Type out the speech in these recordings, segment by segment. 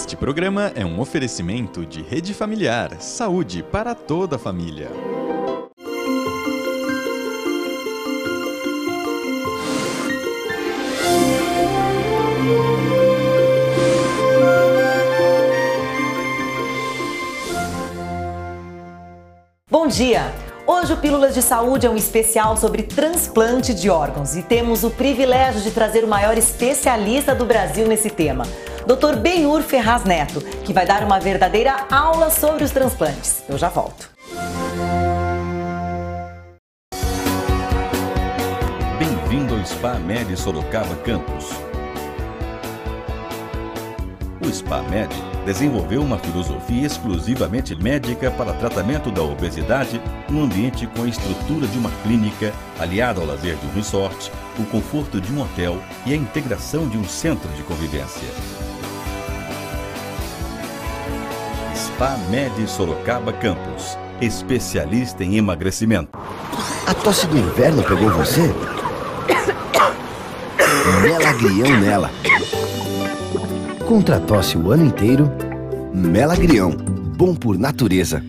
Este programa é um oferecimento de Rede Familiar, saúde para toda a família. Bom dia! Hoje o Pílulas de Saúde é um especial sobre transplante de órgãos e temos o privilégio de trazer o maior especialista do Brasil nesse tema, Dr. Benhur Ferraz Neto, que vai dar uma verdadeira aula sobre os transplantes. Eu já volto. Bem-vindo ao SPA-Med Sorocaba Campus. O SPA-Med desenvolveu uma filosofia exclusivamente médica para tratamento da obesidade num ambiente com a estrutura de uma clínica, aliada ao lazer de um resort, o conforto de um hotel e a integração de um centro de convivência. SPA-Med Sorocaba Campus, especialista em emagrecimento. A tosse do inverno pegou você? Melagrião nela. Contra a tosse o ano inteiro, Melagrião, bom por natureza.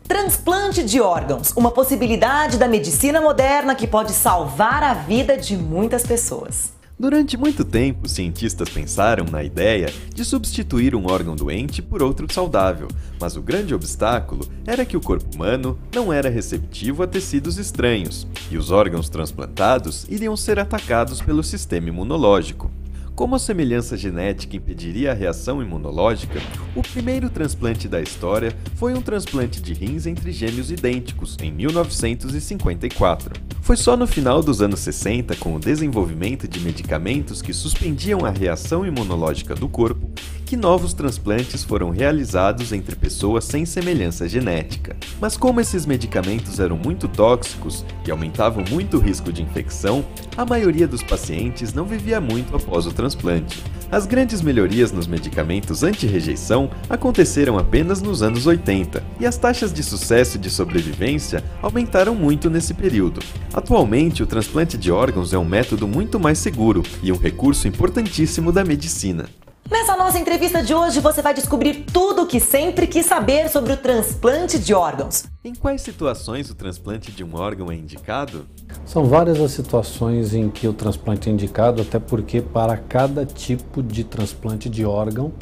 Transplante de órgãos, uma possibilidade da medicina moderna que pode salvar a vida de muitas pessoas. Durante muito tempo, cientistas pensaram na ideia de substituir um órgão doente por outro saudável, mas o grande obstáculo era que o corpo humano não era receptivo a tecidos estranhos, e os órgãos transplantados iriam ser atacados pelo sistema imunológico. Como a semelhança genética impediria a reação imunológica, o primeiro transplante da história foi um transplante de rins entre gêmeos idênticos, em 1954. Foi só no final dos anos 60, com o desenvolvimento de medicamentos que suspendiam a reação imunológica do corpo, que novos transplantes foram realizados entre pessoas sem semelhança genética. Mas como esses medicamentos eram muito tóxicos e aumentavam muito o risco de infecção, a maioria dos pacientes não vivia muito após o transplante. As grandes melhorias nos medicamentos anti-rejeição aconteceram apenas nos anos 80, e as taxas de sucesso e de sobrevivência aumentaram muito nesse período. Atualmente, o transplante de órgãos é um método muito mais seguro e um recurso importantíssimo da medicina. Nessa nossa entrevista de hoje, você vai descobrir tudo o que sempre quis saber sobre o transplante de órgãos. Em quais situações o transplante de um órgão é indicado? São várias as situações em que o transplante é indicado, até porque para cada tipo de transplante de órgão,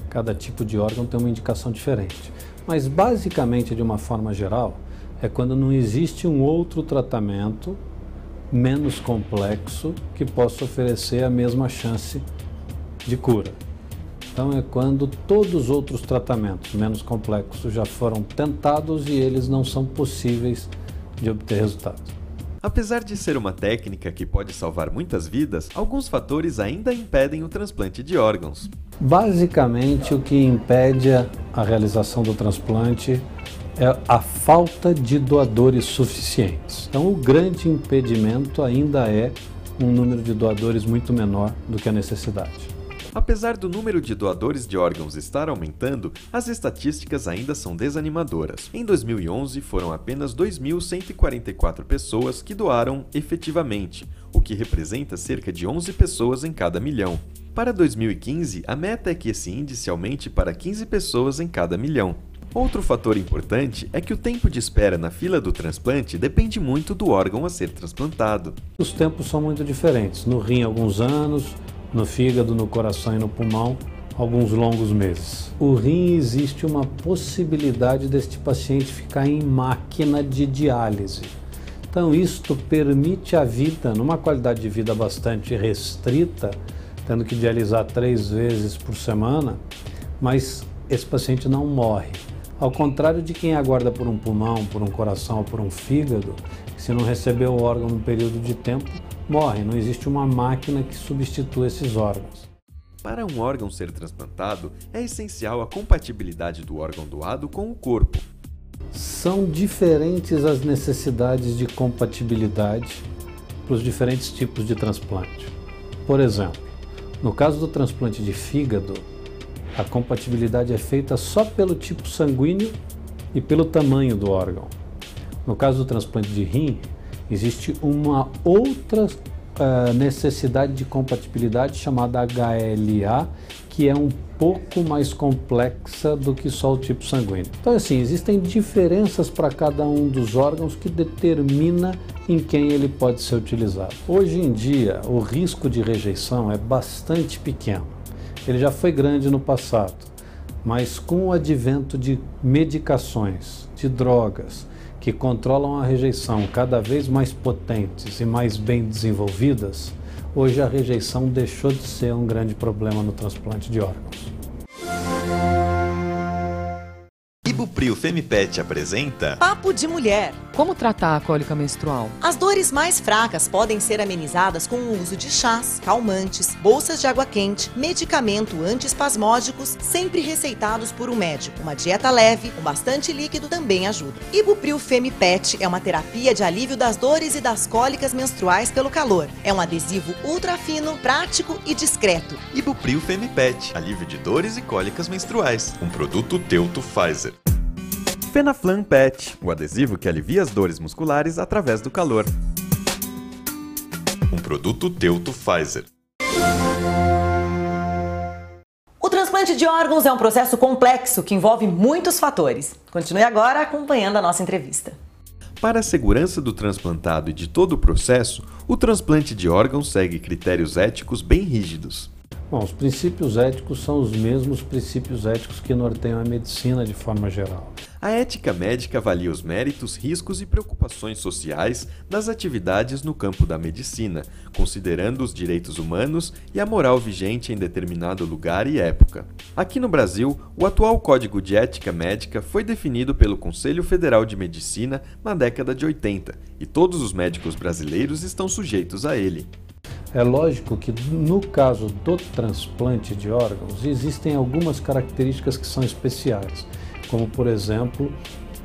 cada tipo de órgão tem uma indicação diferente. Mas basicamente, de uma forma geral, é quando não existe um outro tratamento menos complexo que possa oferecer a mesma chance de cura. Então é quando todos os outros tratamentos menos complexos já foram tentados e eles não são possíveis de obter resultado. Apesar de ser uma técnica que pode salvar muitas vidas, alguns fatores ainda impedem o transplante de órgãos. Basicamente, o que impede a realização do transplante é a falta de doadores suficientes. Então o grande impedimento ainda é um número de doadores muito menor do que a necessidade. Apesar do número de doadores de órgãos estar aumentando, as estatísticas ainda são desanimadoras. Em 2011, foram apenas 2.144 pessoas que doaram efetivamente, o que representa cerca de 11 pessoas em cada milhão. Para 2015, a meta é que esse índice aumente para 15 pessoas em cada milhão. Outro fator importante é que o tempo de espera na fila do transplante depende muito do órgão a ser transplantado. Os tempos são muito diferentes. No rim, alguns anos. No fígado, no coração e no pulmão, alguns longos meses. O rim, existe uma possibilidade deste paciente ficar em máquina de diálise. Então isto permite a vida, numa qualidade de vida bastante restrita, tendo que dialisar 3 vezes por semana, mas esse paciente não morre. Ao contrário de quem aguarda por um pulmão, por um coração ou por um fígado, que se não receber o órgão num período de tempo, morre. Não existe uma máquina que substitua esses órgãos. Para um órgão ser transplantado, é essencial a compatibilidade do órgão doado com o corpo. São diferentes as necessidades de compatibilidade para os diferentes tipos de transplante. Por exemplo, no caso do transplante de fígado, a compatibilidade é feita só pelo tipo sanguíneo e pelo tamanho do órgão. No caso do transplante de rim, existe uma outra necessidade de compatibilidade chamada HLA, que é um pouco mais complexa do que só o tipo sanguíneo. Então, assim, existem diferenças para cada um dos órgãos que determina em quem ele pode ser utilizado. Hoje em dia, o risco de rejeição é bastante pequeno. Ele já foi grande no passado, mas com o advento de medicações, de drogas, que controlam a rejeição cada vez mais potentes e mais bem desenvolvidas, hoje a rejeição deixou de ser um grande problema no transplante de órgãos. Ibupril Femipet apresenta Papo de Mulher. Como tratar a cólica menstrual? As dores mais fracas podem ser amenizadas com o uso de chás, calmantes, bolsas de água quente, medicamento antiespasmódicos, sempre receitados por um médico. Uma dieta leve, com bastante líquido, também ajuda. Ibupril Femipet é uma terapia de alívio das dores e das cólicas menstruais pelo calor. É um adesivo ultra fino, prático e discreto. Ibupril Femipet, alívio de dores e cólicas menstruais. Um produto Teuto Pfizer. Fenaflan Pet, o adesivo que alivia as dores musculares através do calor. Um produto Teuto Pfizer. O transplante de órgãos é um processo complexo que envolve muitos fatores. Continue agora acompanhando a nossa entrevista. Para a segurança do transplantado e de todo o processo, o transplante de órgãos segue critérios éticos bem rígidos. Bom, os princípios éticos são os mesmos princípios éticos que norteiam a medicina de forma geral. A ética médica avalia os méritos, riscos e preocupações sociais das atividades no campo da medicina, considerando os direitos humanos e a moral vigente em determinado lugar e época. Aqui no Brasil, o atual Código de Ética Médica foi definido pelo Conselho Federal de Medicina na década de 80, e todos os médicos brasileiros estão sujeitos a ele. É lógico que no caso do transplante de órgãos existem algumas características que são especiais, como por exemplo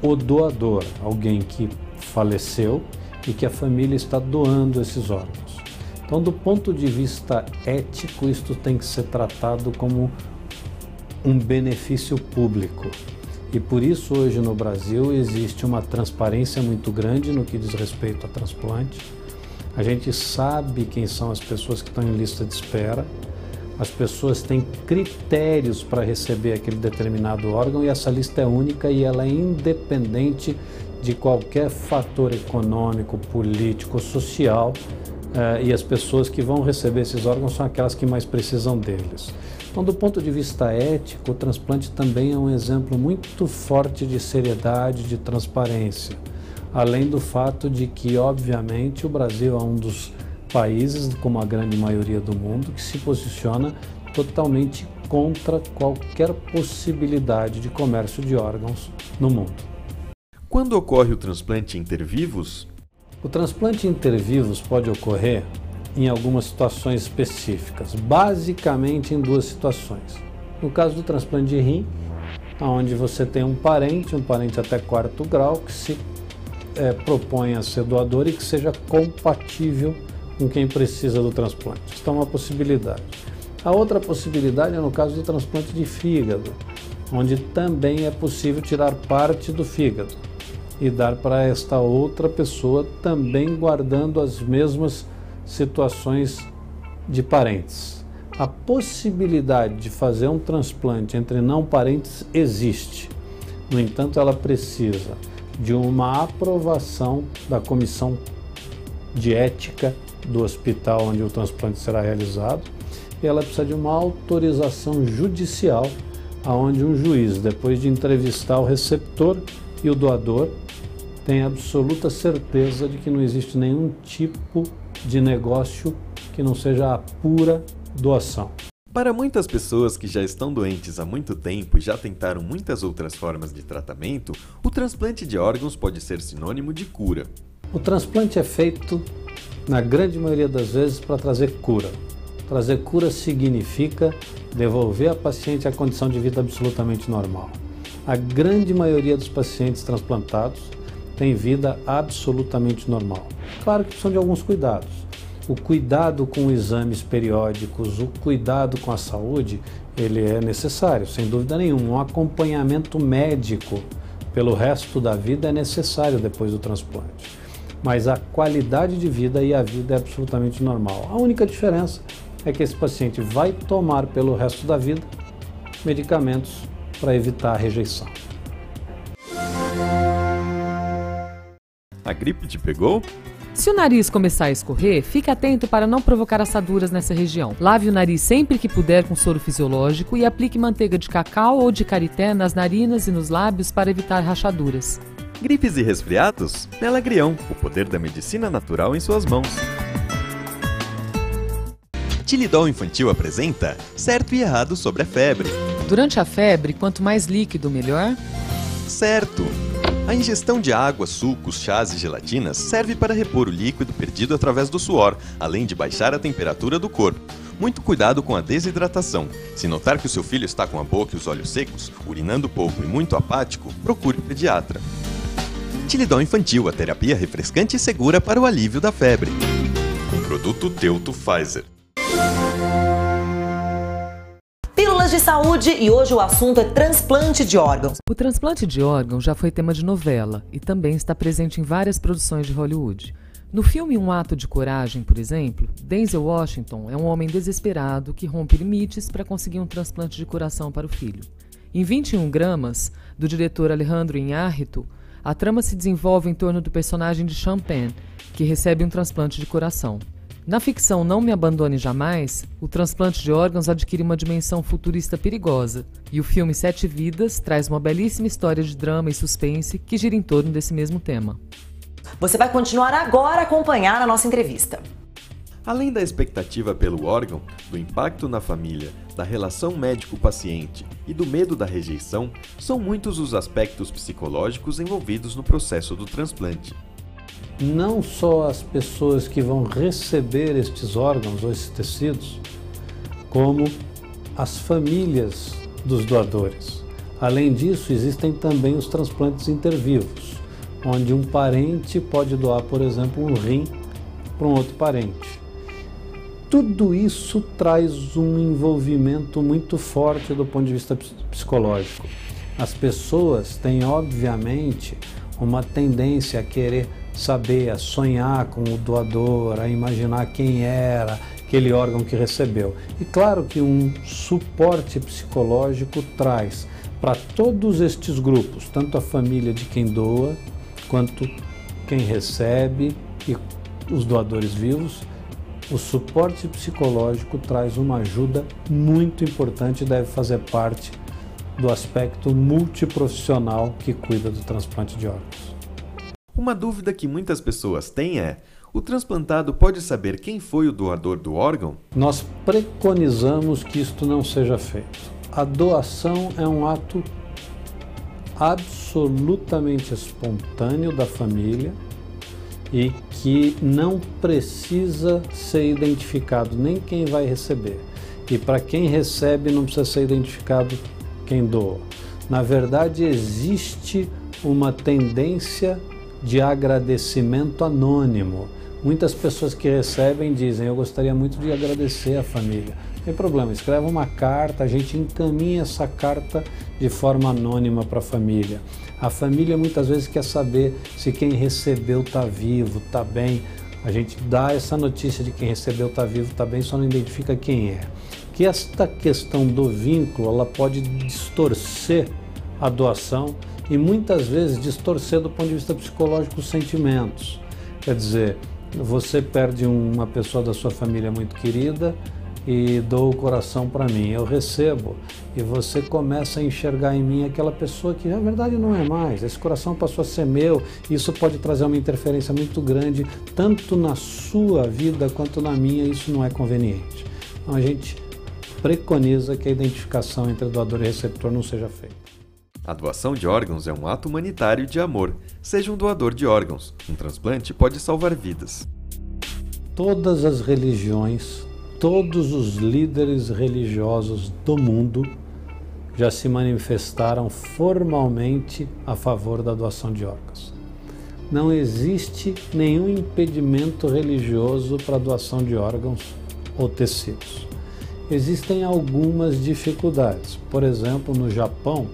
o doador, alguém que faleceu e que a família está doando esses órgãos. Então, do ponto de vista ético, isto tem que ser tratado como um benefício público. E por isso hoje no Brasil existe uma transparência muito grande no que diz respeito a transplante. A gente sabe quem são as pessoas que estão em lista de espera, as pessoas têm critérios para receber aquele determinado órgão e essa lista é única e ela é independente de qualquer fator econômico, político, social, e as pessoas que vão receber esses órgãos são aquelas que mais precisam deles. Então, do ponto de vista ético, o transplante também é um exemplo muito forte de seriedade, de transparência. Além do fato de que, obviamente, o Brasil é um dos países, como a grande maioria do mundo, que se posiciona totalmente contra qualquer possibilidade de comércio de órgãos no mundo. Quando ocorre o transplante intervivos? O transplante intervivos pode ocorrer em algumas situações específicas, basicamente em duas situações. No caso do transplante de rim, onde você tem um parente até 4º grau, que se propõe a ser doador e que seja compatível com quem precisa do transplante. Isso é uma possibilidade. A outra possibilidade é no caso do transplante de fígado, onde também é possível tirar parte do fígado e dar para esta outra pessoa, também guardando as mesmas situações de parentes. A possibilidade de fazer um transplante entre não parentes existe. No entanto, ela precisa de uma aprovação da comissão de ética do hospital onde o transplante será realizado e ela precisa de uma autorização judicial onde um juiz, depois de entrevistar o receptor e o doador, tem absoluta certeza de que não existe nenhum tipo de negócio que não seja a pura doação. Para muitas pessoas que já estão doentes há muito tempo e já tentaram muitas outras formas de tratamento, o transplante de órgãos pode ser sinônimo de cura. O transplante é feito, na grande maioria das vezes, para trazer cura. Trazer cura significa devolver a paciente à condição de vida absolutamente normal. A grande maioria dos pacientes transplantados tem vida absolutamente normal. Claro que precisam de alguns cuidados. O cuidado com exames periódicos, o cuidado com a saúde, ele é necessário, sem dúvida nenhuma. Um acompanhamento médico pelo resto da vida é necessário depois do transplante. mas a qualidade de vida e a vida é absolutamente normal. A única diferença é que esse paciente vai tomar pelo resto da vida medicamentos para evitar a rejeição. A gripe te pegou? Se o nariz começar a escorrer, fique atento para não provocar assaduras nessa região. Lave o nariz sempre que puder com soro fisiológico e aplique manteiga de cacau ou de karité nas narinas e nos lábios para evitar rachaduras. Gripes e resfriados? Melagrião, o poder da medicina natural em suas mãos. Tilidol Infantil apresenta Certo e Errado sobre a febre. Durante a febre, quanto mais líquido, melhor? Certo! A ingestão de água, sucos, chás e gelatinas serve para repor o líquido perdido através do suor, além de baixar a temperatura do corpo. Muito cuidado com a desidratação. Se notar que o seu filho está com a boca e os olhos secos, urinando pouco e muito apático, procure o pediatra. Tilidol Infantil, a terapia refrescante e segura para o alívio da febre. Um produto Teuto Pfizer. Pílulas de saúde e hoje o assunto é transplante de órgãos. O transplante de órgãos já foi tema de novela e também está presente em várias produções de Hollywood. No filme Um Ato de Coragem, por exemplo, Denzel Washington é um homem desesperado que rompe limites para conseguir um transplante de coração para o filho. Em 21 gramas, do diretor Alejandro Iñárritu, a trama se desenvolve em torno do personagem de Sean Penn, que recebe um transplante de coração. Na ficção Não Me Abandone Jamais, o transplante de órgãos adquire uma dimensão futurista perigosa, e o filme 7 Vidas traz uma belíssima história de drama e suspense que gira em torno desse mesmo tema. Você vai continuar agora a acompanhar a nossa entrevista. Além da expectativa pelo órgão, do impacto na família, da relação médico-paciente e do medo da rejeição, são muitos os aspectos psicológicos envolvidos no processo do transplante. Não só as pessoas que vão receber estes órgãos ou esses tecidos, como as famílias dos doadores. Além disso, existem também os transplantes intervivos, onde um parente pode doar, por exemplo, um rim para um outro parente. Tudo isso traz um envolvimento muito forte do ponto de vista psicológico. As pessoas têm, obviamente, uma tendência a querer saber, a sonhar com o doador, a imaginar quem era aquele órgão que recebeu. E claro que um suporte psicológico traz para todos estes grupos, tanto a família de quem doa, quanto quem recebe e os doadores vivos, o suporte psicológico traz uma ajuda muito importante e deve fazer parte do aspecto multiprofissional que cuida do transplante de órgãos. Uma dúvida que muitas pessoas têm é: o transplantado pode saber quem foi o doador do órgão? Nós preconizamos que isto não seja feito. A doação é um ato absolutamente espontâneo da família e que não precisa ser identificado nem quem vai receber. E para quem recebe não precisa ser identificado quem doa. Na verdade, existe uma tendência de agradecimento anônimo. Muitas pessoas que recebem dizem: eu gostaria muito de agradecer a família. Não tem problema, escreve uma carta, a gente encaminha essa carta de forma anônima para a família. A família muitas vezes quer saber se quem recebeu está vivo, está bem. A gente dá essa notícia de quem recebeu está vivo, está bem, só não identifica quem é. Que esta questão do vínculo, ela pode distorcer a doação e muitas vezes distorcer do ponto de vista psicológico os sentimentos. Quer dizer, você perde uma pessoa da sua família muito querida e dou o coração para mim, eu recebo, e você começa a enxergar em mim aquela pessoa que na verdade não é mais, esse coração passou a ser meu, e isso pode trazer uma interferência muito grande, tanto na sua vida quanto na minha, isso não é conveniente. Então a gente preconiza que a identificação entre doador e receptor não seja feita. A doação de órgãos é um ato humanitário de amor. Seja um doador de órgãos. Um transplante pode salvar vidas. Todas as religiões, todos os líderes religiosos do mundo já se manifestaram formalmente a favor da doação de órgãos. Não existe nenhum impedimento religioso para a doação de órgãos ou tecidos. Existem algumas dificuldades. Por exemplo, no Japão,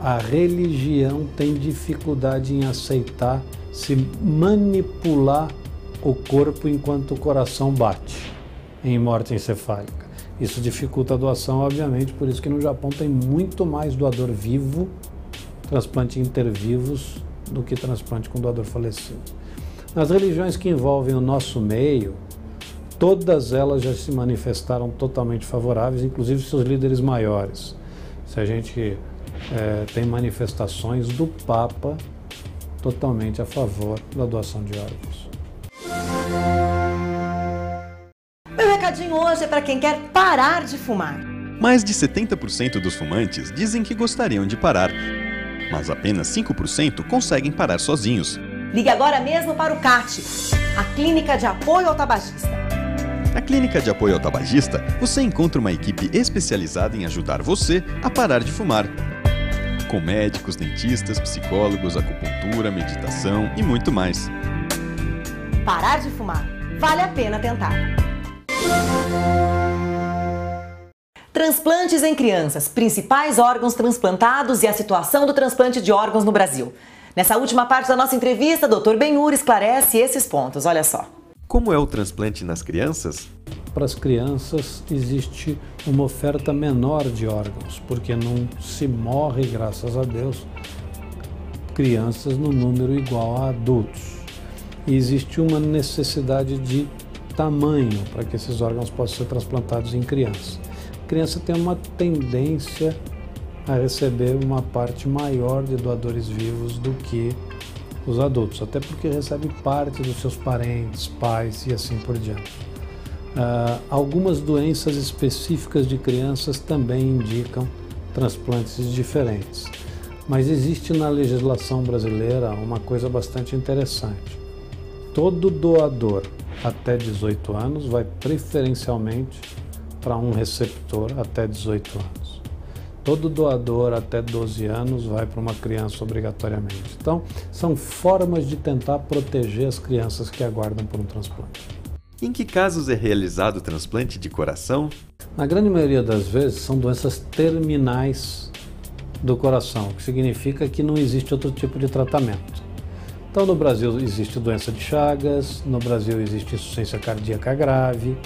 a religião tem dificuldade em aceitar se manipular o corpo enquanto o coração bate em morte encefálica. Isso dificulta a doação, obviamente, por isso que no Japão tem muito mais doador vivo, transplante intervivos, do que transplante com doador falecido. Nas religiões que envolvem o nosso meio, todas elas já se manifestaram totalmente favoráveis, inclusive seus líderes maiores. Se a gente tem manifestações do Papa totalmente a favor da doação de órgãos. Meu recadinho hoje é para quem quer parar de fumar. Mais de 70% dos fumantes dizem que gostariam de parar, mas apenas 5% conseguem parar sozinhos. Ligue agora mesmo para o CAT, a Clínica de Apoio ao Tabagista. Na Clínica de Apoio ao Tabagista, você encontra uma equipe especializada em ajudar você a parar de fumar. Com médicos, dentistas, psicólogos, acupuntura, meditação e muito mais. Parar de fumar. Vale a pena tentar. Transplantes em crianças, principais órgãos transplantados e a situação do transplante de órgãos no Brasil. Nessa última parte da nossa entrevista, Dr. Ben-Hur esclarece esses pontos. Olha só. Como é o transplante nas crianças? Para as crianças existe uma oferta menor de órgãos, porque não se morre, graças a Deus, crianças no número igual a adultos. E existe uma necessidade de tamanho para que esses órgãos possam ser transplantados em crianças. A criança tem uma tendência a receber uma parte maior de doadores vivos do que os adultos, até porque recebe parte dos seus parentes, pais e assim por diante. Algumas doenças específicas de crianças também indicam transplantes diferentes, mas existe na legislação brasileira uma coisa bastante interessante. Todo doador até 18 anos vai preferencialmente para um receptor até 18 anos. Todo doador até 12 anos vai para uma criança obrigatoriamente. Então, são formas de tentar proteger as crianças que aguardam por um transplante. Em que casos é realizado o transplante de coração? Na grande maioria das vezes, são doenças terminais do coração, o que significa que não existe outro tipo de tratamento. Então, no Brasil existe doença de Chagas, no Brasil existe insuficiência cardíaca grave,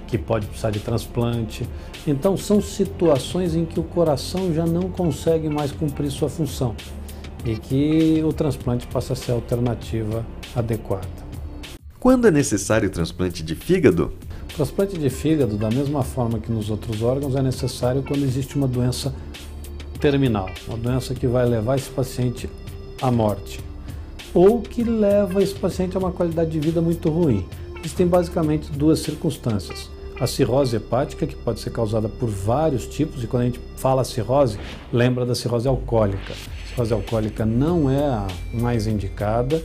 que pode precisar de transplante. Então, são situações em que o coração já não consegue mais cumprir sua função e que o transplante passa a ser a alternativa adequada. Quando é necessário o transplante de fígado? O transplante de fígado, da mesma forma que nos outros órgãos, é necessário quando existe uma doença terminal, uma doença que vai levar esse paciente à morte, ou que leva esse paciente a uma qualidade de vida muito ruim. Existem basicamente duas circunstâncias. A cirrose hepática, que pode ser causada por vários tipos, e quando a gente fala cirrose, lembra da cirrose alcoólica. A cirrose alcoólica não é a mais indicada,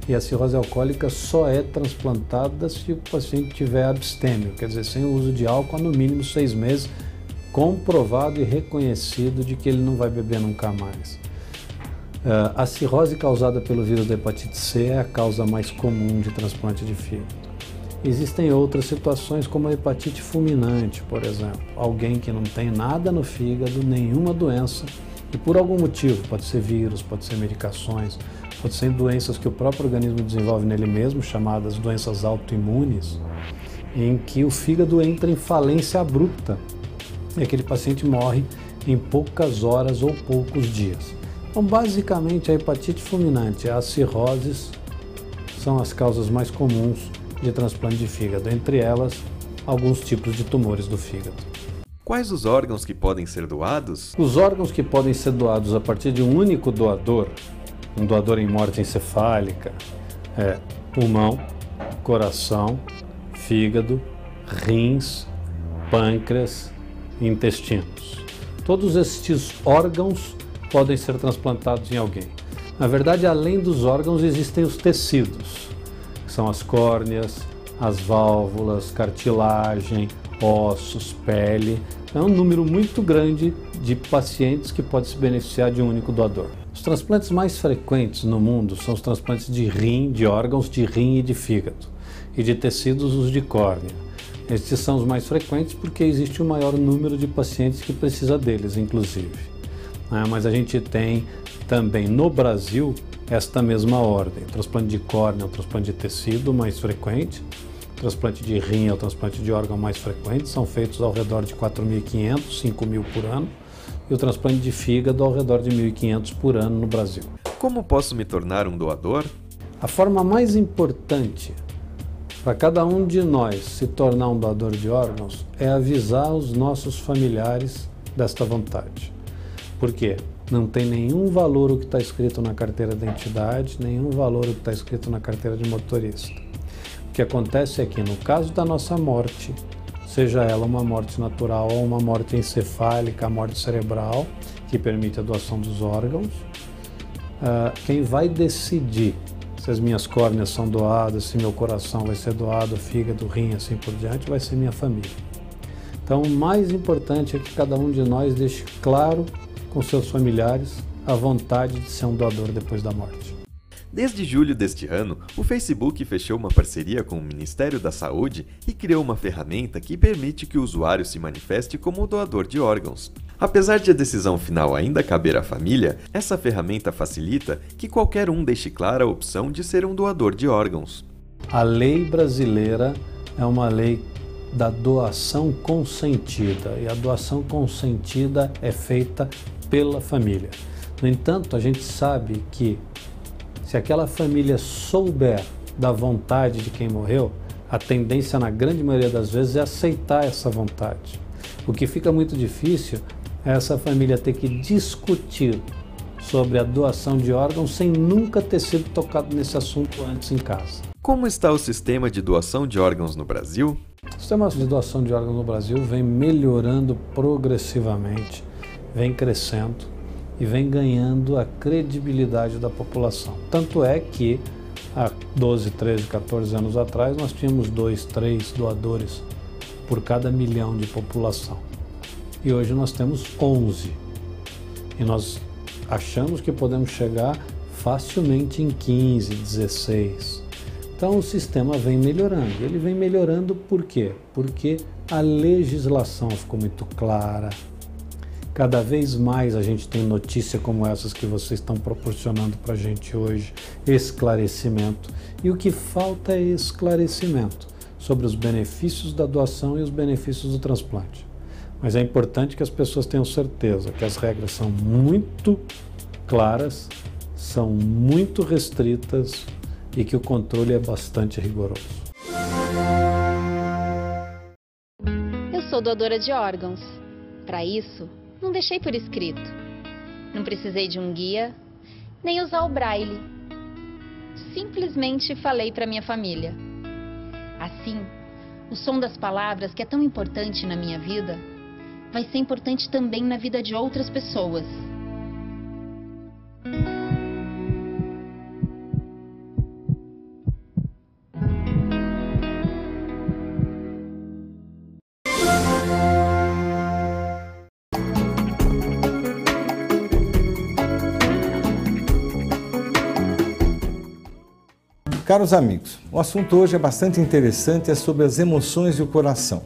e a cirrose alcoólica só é transplantada se o paciente tiver abstêmio, quer dizer, sem o uso de álcool há no mínimo 6 meses, comprovado e reconhecido de que ele não vai beber nunca mais. A cirrose causada pelo vírus da hepatite C é a causa mais comum de transplante de fígado. Existem outras situações como a hepatite fulminante, por exemplo. Alguém que não tem nada no fígado, nenhuma doença, e por algum motivo, pode ser vírus, pode ser medicações, pode ser doenças que o próprio organismo desenvolve nele mesmo, chamadas doenças autoimunes, em que o fígado entra em falência abrupta e aquele paciente morre em poucas horas ou poucos dias. Então, basicamente, a hepatite fulminante e as cirroses são as causas mais comuns de transplante de fígado, entre elas, alguns tipos de tumores do fígado. Quais os órgãos que podem ser doados? Os órgãos que podem ser doados a partir de um único doador, um doador em morte encefálica, é pulmão, coração, fígado, rins, pâncreas e intestinos. Todos estes órgãos podem ser transplantados em alguém. Na verdade, além dos órgãos, existem os tecidos, que são as córneas, as válvulas, cartilagem, ossos, pele. É um número muito grande de pacientes que podem se beneficiar de um único doador. Os transplantes mais frequentes no mundo são os transplantes de rim, de órgãos de rim e de fígado, e de tecidos os de córnea. Estes são os mais frequentes porque existe um maior número de pacientes que precisa deles, inclusive. Mas a gente tem também no Brasil esta mesma ordem. O transplante de córnea é o transplante de tecido mais frequente, o transplante de rim é o transplante de órgão mais frequente, são feitos ao redor de 4.500, 5.000 por ano, e o transplante de fígado ao redor de 1.500 por ano no Brasil. Como posso me tornar um doador? A forma mais importante para cada um de nós se tornar um doador de órgãos é avisar os nossos familiares desta vontade. Por quê? Não tem nenhum valor o que está escrito na carteira de identidade, nenhum valor o que está escrito na carteira de motorista. O que acontece é que, no caso da nossa morte, seja ela uma morte natural ou uma morte encefálica, a morte cerebral, que permite a doação dos órgãos, quem vai decidir se as minhas córneas são doadas, se meu coração vai ser doado, fígado, rim, assim por diante, vai ser minha família. Então, o mais importante é que cada um de nós deixe claro com seus familiares a vontade de ser um doador depois da morte. Desde julho deste ano, o Facebook fechou uma parceria com o Ministério da Saúde e criou uma ferramenta que permite que o usuário se manifeste como doador de órgãos. Apesar de a decisão final ainda caber à família, essa ferramenta facilita que qualquer um deixe clara a opção de ser um doador de órgãos. A lei brasileira é uma lei da doação consentida, e a doação consentida é feita pela família. No entanto, a gente sabe que se aquela família souber da vontade de quem morreu, a tendência na grande maioria das vezes é aceitar essa vontade. O que fica muito difícil é essa família ter que discutir sobre a doação de órgãos sem nunca ter sido tocado nesse assunto antes em casa. Como está o sistema de doação de órgãos no Brasil? O sistema de doação de órgãos no Brasil vem melhorando progressivamente, vem crescendo e vem ganhando a credibilidade da população. Tanto é que há 12, 13, 14 anos atrás nós tínhamos 2, 3 doadores por cada milhão de população. E hoje nós temos 11. E nós achamos que podemos chegar facilmente em 15, 16. Então o sistema vem melhorando. Ele vem melhorando por quê? Porque a legislação ficou muito clara. Cada vez mais a gente tem notícias como essas que vocês estão proporcionando para a gente hoje, esclarecimento. E o que falta é esclarecimento sobre os benefícios da doação e os benefícios do transplante. Mas é importante que as pessoas tenham certeza que as regras são muito claras, são muito restritas e que o controle é bastante rigoroso. Eu sou doadora de órgãos. Para isso, não deixei por escrito. Não precisei de um guia, nem usar o braille. Simplesmente falei para minha família. Assim, o som das palavras, que é tão importante na minha vida, vai ser importante também na vida de outras pessoas. Caros amigos, o assunto hoje é bastante interessante, é sobre as emoções e o coração.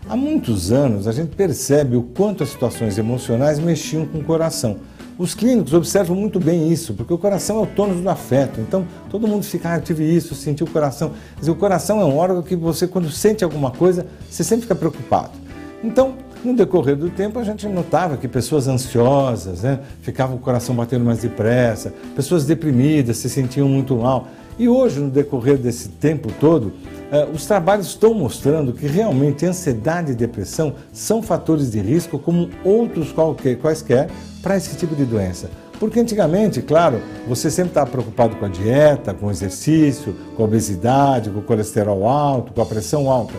Há muitos anos a gente percebe o quanto as situações emocionais mexiam com o coração. Os clínicos observam muito bem isso, porque o coração é o tônus do afeto. Então, todo mundo fica, eu tive isso, senti o coração. Quer dizer, o coração é um órgão que você, quando sente alguma coisa, você sempre fica preocupado. Então, no decorrer do tempo, a gente notava que pessoas ansiosas, ficavam o coração batendo mais depressa, pessoas deprimidas se sentiam muito mal. E hoje, no decorrer desse tempo todo, os trabalhos estão mostrando que realmente ansiedade e depressão são fatores de risco como outros quaisquer para esse tipo de doença. Porque antigamente, claro, você sempre estava preocupado com a dieta, com o exercício, com a obesidade, com o colesterol alto, com a pressão alta.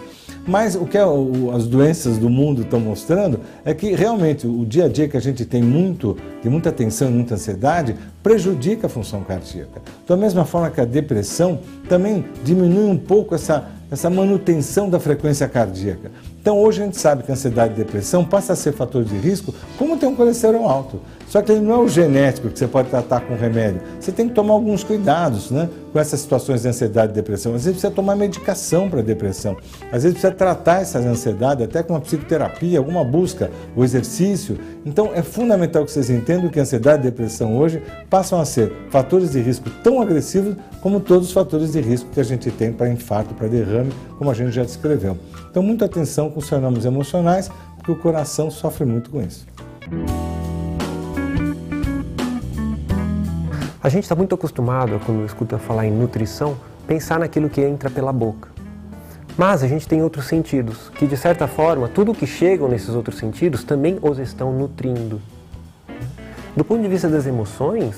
Mas o que as doenças do mundo estão mostrando é que realmente o dia a dia que a gente tem muita tensão e muita ansiedade prejudica a função cardíaca. Da mesma forma que a depressão também diminui um pouco essa essa manutenção da frequência cardíaca. Então hoje a gente sabe que a ansiedade e depressão passa a ser fator de risco como ter um colesterol alto. Só que ele não é o genético que você pode tratar com remédio. Você tem que tomar alguns cuidados, né, com essas situações de ansiedade e depressão. Às vezes precisa tomar medicação para depressão. Às vezes precisa tratar essa ansiedade até com uma psicoterapia, alguma busca, o exercício. Então é fundamental que vocês entendam que a ansiedade e depressão hoje passam a ser fatores de risco tão agressivos como todos os fatores de risco que a gente tem para infarto, para derrame, como a gente já descreveu. Então muita atenção com os fenômenos emocionais, porque o coração sofre muito com isso. A gente está muito acostumado, quando escuta falar em nutrição, pensar naquilo que entra pela boca. Mas a gente tem outros sentidos, que de certa forma, tudo que chega nesses outros sentidos também os estão nutrindo. Do ponto de vista das emoções,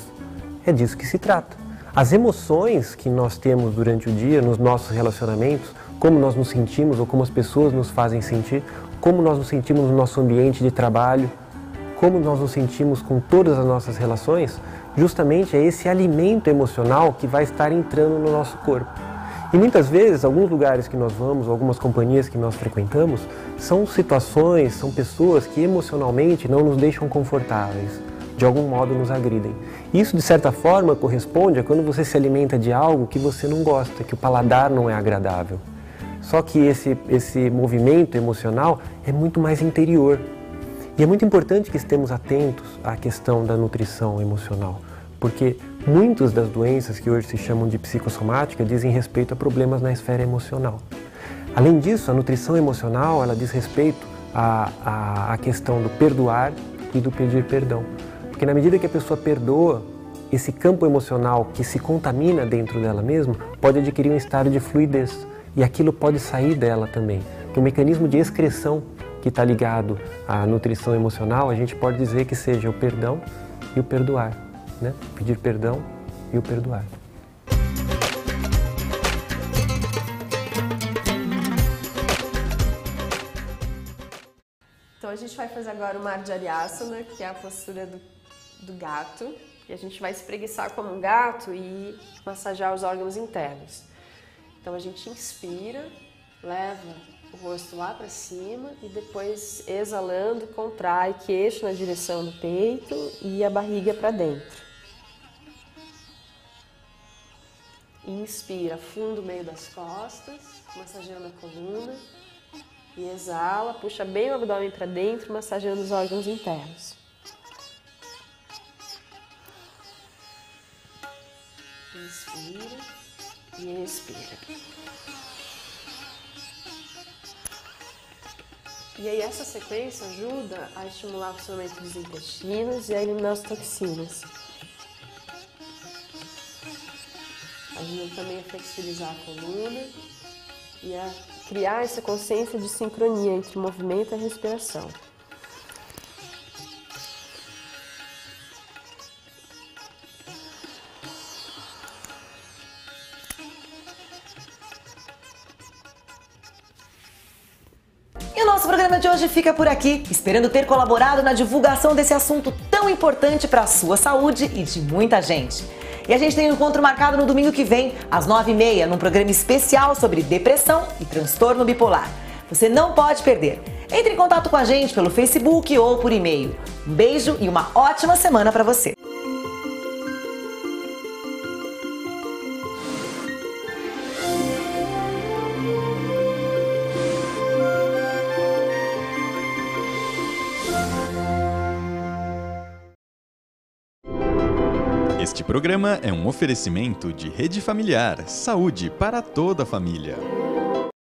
é disso que se trata. As emoções que nós temos durante o dia, nos nossos relacionamentos, como nós nos sentimos ou como as pessoas nos fazem sentir, como nós nos sentimos no nosso ambiente de trabalho, como nós nos sentimos com todas as nossas relações, justamente é esse alimento emocional que vai estar entrando no nosso corpo. E muitas vezes, alguns lugares que nós vamos, algumas companhias que nós frequentamos, são situações, são pessoas que emocionalmente não nos deixam confortáveis, de algum modo nos agridem. Isso, de certa forma, corresponde a quando você se alimenta de algo que você não gosta, que o paladar não é agradável. Só que esse movimento emocional é muito mais interior. E é muito importante que estejamos atentos à questão da nutrição emocional, porque muitas das doenças que hoje se chamam de psicossomática dizem respeito a problemas na esfera emocional. Além disso, a nutrição emocional ela diz respeito à questão do perdoar e do pedir perdão. Porque na medida que a pessoa perdoa, esse campo emocional que se contamina dentro dela mesma pode adquirir um estado de fluidez e aquilo pode sair dela também. Que o mecanismo de excreção que está ligado à nutrição emocional, a gente pode dizer que seja o perdão e o perdoar, né? Pedir perdão e o perdoar. Então a gente vai fazer agora o Marjaryasana, que é a postura do gato. E a gente vai espreguiçar como um gato e massagear os órgãos internos. Então a gente inspira, leva o rosto lá para cima e depois, exalando, contrai queixo na direção do peito e a barriga para dentro. Inspira, fundo o meio das costas, massageando a coluna. E exala, puxa bem o abdômen para dentro, massageando os órgãos internos. Inspira e expira. E aí essa sequência ajuda a estimular o funcionamento dos intestinos e a eliminar as toxinas. Ajuda também a flexibilizar a coluna e a criar essa consciência de sincronia entre o movimento e a respiração. E o nosso programa de hoje fica por aqui, esperando ter colaborado na divulgação desse assunto tão importante para a sua saúde e de muita gente. E a gente tem um encontro marcado no domingo que vem, às 9h30, num programa especial sobre depressão e transtorno bipolar. Você não pode perder. Entre em contato com a gente pelo Facebook ou por e-mail. Um beijo e uma ótima semana para você. Este programa é um oferecimento de Rede Familiar, saúde para toda a família.